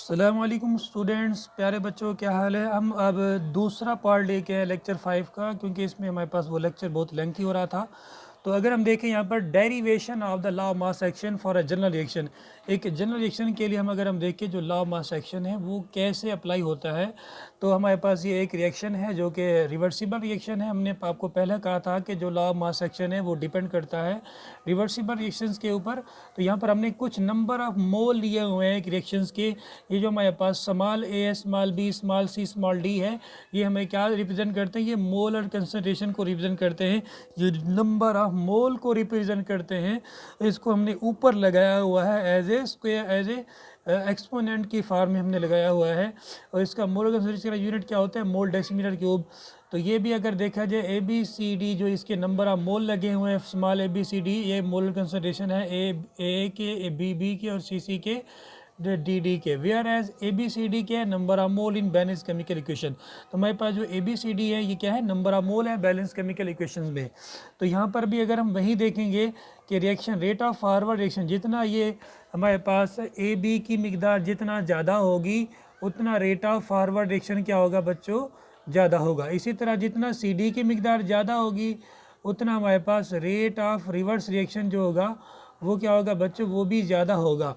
अस्सलामुअलैकुम स्टूडेंट्स, प्यारे बच्चों, क्या हाल है। हम अब दूसरा पार्ट लेके हैं लेक्चर 5 का, क्योंकि इसमें हमारे पास वो लेक्चर बहुत लेंथी हो रहा था। तो अगर हम देखें यहाँ पर derivation of the law of mass action for a general reaction, एक जनरल रिएक्शन के लिए हम अगर हम देखें जो लॉ ऑफ मास एक्शन है वो कैसे अप्लाई होता है, तो हमारे पास ये एक रिएक्शन है जो कि रिवर्सिबल रिएक्शन है। हमने आपको पहले कहा था कि जो लॉ ऑफ मास एक्शन है वो डिपेंड करता है रिवर्सिबल रिएक्शंस के ऊपर। तो यहाँ पर हमने कुछ नंबर ऑफ मोल लिए हुए हैं रिएक्शंस के। ये जो हमारे पास small a, small b, small c, small d है, ये हमें क्या रिप्रेजेंट करते हैं, ये मोल और कंसंट्रेशन को रिप्रेजेंट करते हैं, ये नंबर ऑफ मोल को रिप्रेजेंट करते हैं। इसको हमने ऊपर लगाया हुआ है as a square, as a exponent की फॉर्म में हमने लगाया हुआ है। और इसका मोल कंसंट्रेशन का यूनिट क्या होता है, मोल डेसीमीटर क्यूब। तो ये भी अगर देखा जाए ए बी सी डी, जो इसके नंबर ऑफ मोल लगे हुए हैं small a B C d, ये मोल कंसंट्रेशन है ए के, ए बी के और C K, D D K. Whereas A B C D क्या है, number of mole in balance chemical equation. तो हमारे पास जो ए बी सी डी है ये क्या है, नंबर ऑफ मोल है बैलेंस केमिकल इक्वेशन में। तो यहाँ पर भी अगर हम वही देखेंगे कि reaction rate of forward reaction, जितना ये हमारे पास ए बी की मिकदार जितना ज़्यादा होगी उतना रेट ऑफ फॉरवर्ड रिएक्शन क्या होगा बच्चों, ज़्यादा होगा। इसी तरह जितना सी डी की मिकदार ज़्यादा होगी उतना हमारे पास रेट ऑफ रिवर्स रिएक्शन जो होगा वो क्या होगा बच्चों, वो भी ज़्यादा होगा।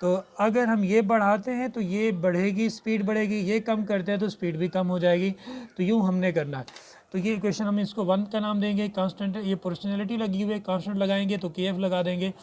तो अगर हम ये बढ़ाते हैं तो ये बढ़ेगी, स्पीड बढ़ेगी, ये कम करते हैं तो स्पीड भी कम हो जाएगी। तो यूँ हमने करना है। तो ये इक्वेशन हम इसको 1 का नाम देंगे, कांस्टेंट, ये प्रोपोर्शनैलिटी लगी हुई है, कांस्टेंट लगाएंगे तो KF लगा देंगे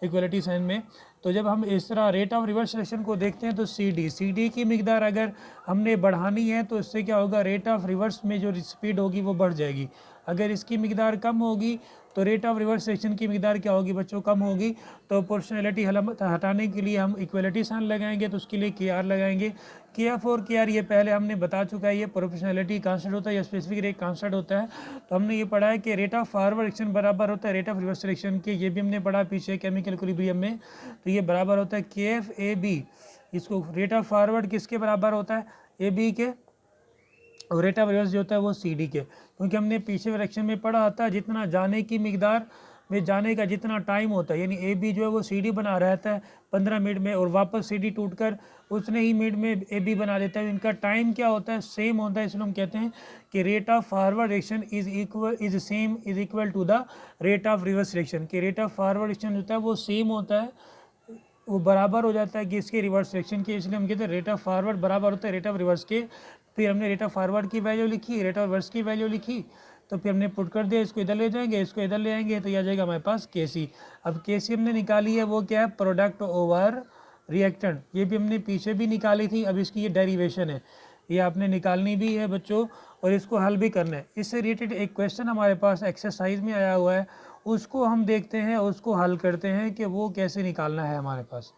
इक्वलिटी साइन में। तो जब हम इस तरह रेट ऑफ रिवर्स रिएक्शन को देखते हैं तो सी डी की मिकदार अगर हमने बढ़ानी है तो इससे क्या होगा, रेट ऑफ रिवर्स में जो स्पीड होगी वो बढ़ जाएगी। अगर इसकी मिकदार कम होगी तो रेट ऑफ रिवर्स रिएक्शन की मिकदार क्या होगी बच्चों, कम होगी। तो प्रोपोर्शनैलिटी हटाने के लिए हम इक्वलिटी साइन लगाएंगे, तो उसके लिए KR लगाएंगे। KF और KR ये पहले हमने बता चुका है, ये प्रोपोर्शनैलिटी कांस्टेंट होता है या स्पेसिफिक रेट कांस्टेंट होता है। तो हमने ये पढ़ा है कि रेट ऑफ फॉरवर्ड रिएक्शन बराबर होता है रेट ऑफ रिवर्स रिएक्शन के, ये भी हमने पढ़ा पीछे केमिकल इक्विलिब्रियम में। तो ये बराबर होता है KF AB, इसको रेट ऑफ फॉरवर्ड किसके बराबर होता है, AB के, और रेट ऑफ रिवर्स जो होता है वो CD के। क्योंकि हमने पीछे रिएक्शन में पढ़ा था जितना जाने की मिकदार में जाने का जितना टाइम होता है, यानी AB जो है वो CD बना रहता है 15 मिनट में, और वापस CD टूटकर उतने ही मिनट में AB बना देता है। इनका टाइम क्या होता है, सेम होता है। इसलिए हम कहते हैं कि rate of forward reaction is equal to the rate of reverse reaction. कि रेट ऑफ फॉरवर्ड रिएक्शन होता है वो सेम होता है, वो बराबर हो जाता है कि इसके रिवर्स रिएक्शन के। इसलिए हम कहते हैं रेट ऑफ फॉरवर्ड बराबर होता है रेट ऑफ रिवर्स के। फिर हमने रेट ऑफ फॉरवर्ड की वैल्यू लिखी, रेट ऑफ रिवर्स की वैल्यू लिखी, तो फिर हमने पुट कर दिया, इसको इधर ले जाएंगे, इसको इधर ले आएंगे, तो यह आ जाएगा हमारे पास KC। अब KC हमने निकाली है, वो क्या है, प्रोडक्ट ओवर रिएक्टेंट। ये भी हमने पीछे भी निकाली थी, अब इसकी ये डेरिवेशन है, ये आपने निकालनी भी है बच्चों, और इसको हल भी करना है। इससे रिलेटेड एक क्वेश्चन हमारे पास एक्सरसाइज में आया हुआ है, उसको हम देखते हैं, उसको हल करते हैं कि वो कैसे निकालना है हमारे पास।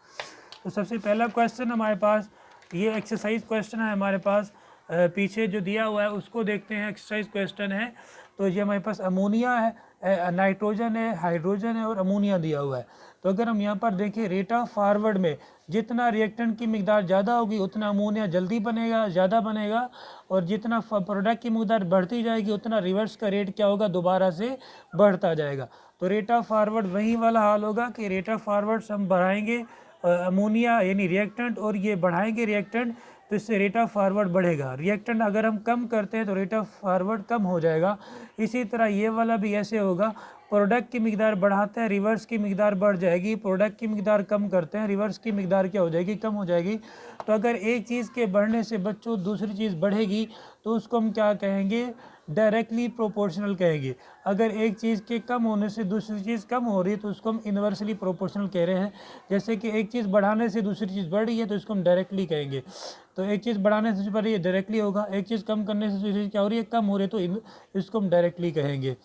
तो सबसे पहला क्वेश्चन हमारे पास, ये एक्सरसाइज क्वेश्चन है हमारे पास, पीछे जो दिया हुआ है उसको देखते हैं। एक्सरसाइज क्वेश्चन है, तो ये हमारे पास अमोनिया है, नाइट्रोजन है, हाइड्रोजन है और अमोनिया दिया हुआ है। तो अगर हम यहाँ पर देखें, रेट ऑफ फॉरवर्ड में जितना रिएक्टेंट की मिकदार ज़्यादा होगी उतना अमोनिया जल्दी बनेगा, ज़्यादा बनेगा, और जितना प्रोडक्ट की मिकदार बढ़ती जाएगी उतना रिवर्स का रेट क्या होगा, दोबारा से बढ़ता जाएगा। तो रेट ऑफ फॉरवर्ड वही वाला हाल होगा कि रेट ऑफ फॉरवर्ड हम बढ़ाएंगे अमोनिया यानी रिएक्टेंट, और ये बढ़ाएंगे रिएक्टेंट, तो इससे रेट ऑफ फॉरवर्ड बढ़ेगा। रिएक्टेंट अगर हम कम करते हैं तो रेट ऑफ फॉरवर्ड कम हो जाएगा। इसी तरह ये वाला भी ऐसे होगा, प्रोडक्ट की मिकदार बढ़ाते हैं, रिवर्स की मिकदार बढ़ जाएगी, प्रोडक्ट की मिकदार कम करते हैं, रिवर्स की मिकदार क्या हो जाएगी, कम हो जाएगी। तो अगर एक चीज़ के बढ़ने से बच्चों दूसरी चीज़ बढ़ेगी तो उसको हम क्या कहेंगे, डायरेक्टली प्रोपोर्शनल कहेंगे। अगर एक चीज़ के कम होने से दूसरी चीज़ कम हो रही है तो उसको हम इन्वर्सली प्रोपोर्शनल कह रहे हैं। जैसे कि एक चीज़ बढ़ाने से दूसरी चीज़ बढ़ रही है तो इसको हम डायरेक्टली कहेंगे। तो एक चीज़ बढ़ाने से बढ़ रही है डायरेक्टली होगा, एक चीज़ कम करने से दूसरी चीज़ क्या हो रही है, कम हो रही है, तो इसको हम डायरेक्टली कहेंगे।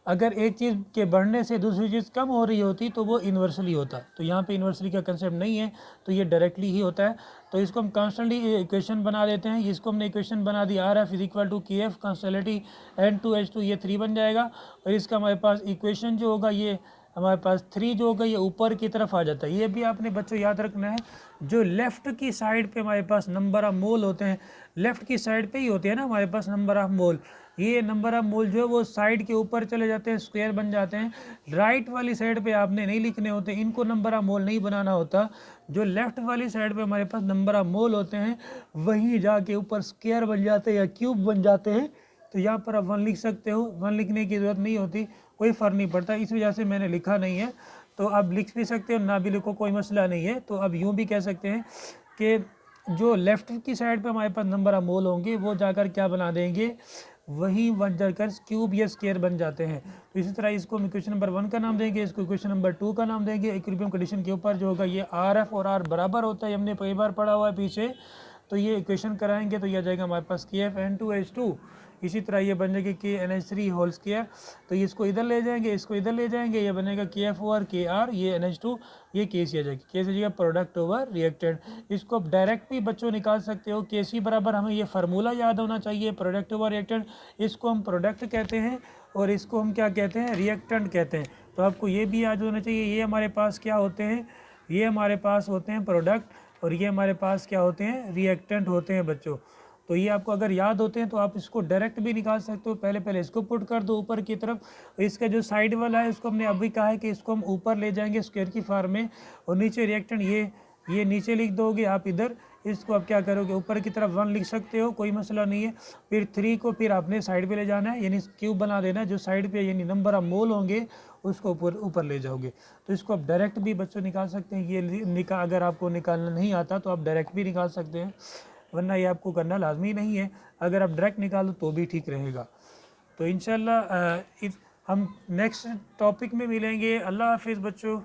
अगर एक चीज़ के बढ़ने से दूसरी चीज़ कम हो रही होती तो वो इन्वर्सली होता। तो यहाँ पे इन्वर्सली का कंसेप्ट नहीं है, तो ये डायरेक्टली ही होता है। तो इसको हम कॉन्स्टेंटली इक्वेशन बना देते हैं। इसको हमने इक्वेशन बना दी, RF is equal to KF कॉन्स्टेंटलिटी N2H2, ये 3 बन जाएगा। और इसका हमारे पास इक्वेशन जो होगा ये हमारे पास 3 जो होगा ये ऊपर की तरफ आ जाता है। ये भी आपने बच्चों याद रखना है, जो लेफ़्ट की साइड पे हमारे पास नंबर ऑफ मोल होते हैं, लेफ़्ट की साइड पे ही होते हैं ना हमारे पास नंबर ऑफ मोल, ये नंबर ऑफ मोल जो है वो साइड के ऊपर चले जाते हैं, स्क्वायर बन जाते हैं। राइट वाली साइड पे आपने नहीं लिखने होते, इनको नंबर ऑफ मोल नहीं बनाना होता। जो लेफ़्ट वाली साइड पे हमारे पास नंबर ऑफ मोल होते हैं वहीं जाके ऊपर स्क्वायर बन जाते हैं या क्यूब बन जाते हैं। तो यहाँ पर आप 1 लिख सकते हो, 1 लिखने की ज़रूरत नहीं होती, कोई फ़र्क नहीं पड़ता, इस वजह से मैंने लिखा नहीं है। तो आप लिख भी सकते हो, ना भी लिखो, कोई मसला नहीं है। तो अब यूँ भी कह सकते हैं कि जो लेफ़्ट की साइड पे हमारे पास नंबर ऑफ मोल होंगे वो जाकर क्या बना देंगे, वहीं बन जाकर क्यूब या स्क्वायर बन जाते हैं। तो इसी तरह इसको हम इक्वेशन नंबर 1 का नाम देंगे, इसको इक्वेशन नंबर 2 का नाम देंगे। इक्विलिब्रियम कंडीशन के ऊपर जो होगा ये RF और R बराबर होता है, हमने कई बार पढ़ा हुआ है पीछे। तो ये इक्वेशन कराएंगे तो ये आ जाएगा हमारे पास KFN2H2। इसी तरह ये बन जाएगी KNH3 होल स्क्वायर। तो इसको इधर ले जाएंगे, इसको इधर ले जाएंगे, ये बनेगा KF और KR, ये NH2, ये KC आ जाएगी। KC आ जाएगा प्रोडक्ट ओवर रिएक्टेंट। इसको आप डायरेक्ट भी बच्चों निकाल सकते हो। KC बराबर, हमें ये फार्मूला याद होना चाहिए, प्रोडक्ट ओवर रिएक्टेंट। इसको हम प्रोडक्ट कहते हैं और इसको हम क्या कहते हैं, रिएक्टेंट कहते हैं। तो आपको ये भी याद होना चाहिए, ये हमारे पास क्या होते हैं, ये हमारे पास होते हैं प्रोडक्ट और ये हमारे पास क्या होते हैं, रिएक्टेंट होते हैं बच्चों। तो ये आपको अगर याद होते हैं तो आप इसको डायरेक्ट भी निकाल सकते हो। पहले इसको पुट कर दो ऊपर की तरफ। इसका जो साइड वाला है इसको हमने अभी कहा है कि इसको हम ऊपर ले जाएंगे स्क्वायर की फॉर्म में, और नीचे रिएक्टेंट ये नीचे लिख दोगे आप इधर। इसको आप क्या करोगे, ऊपर की तरफ 1 लिख सकते हो, कोई मसला नहीं है। फिर 3 को फिर आपने साइड पे ले जाना है, यानी क्यूब बना देना है। जो साइड पे यानी नंबर ऑफ मोल होंगे उसको ऊपर ले जाओगे। तो इसको आप डायरेक्ट भी बच्चों निकाल सकते हैं। ये अगर आपको निकालना नहीं आता तो आप डायरेक्ट भी निकाल सकते हैं, वरना ये आपको करना लाजमी नहीं है। अगर आप डायरेक्ट निकालो तो भी ठीक रहेगा। तो इंशाल्लाह हम नेक्स्ट टॉपिक में मिलेंगे। अल्लाह हाफिज़ बच्चों।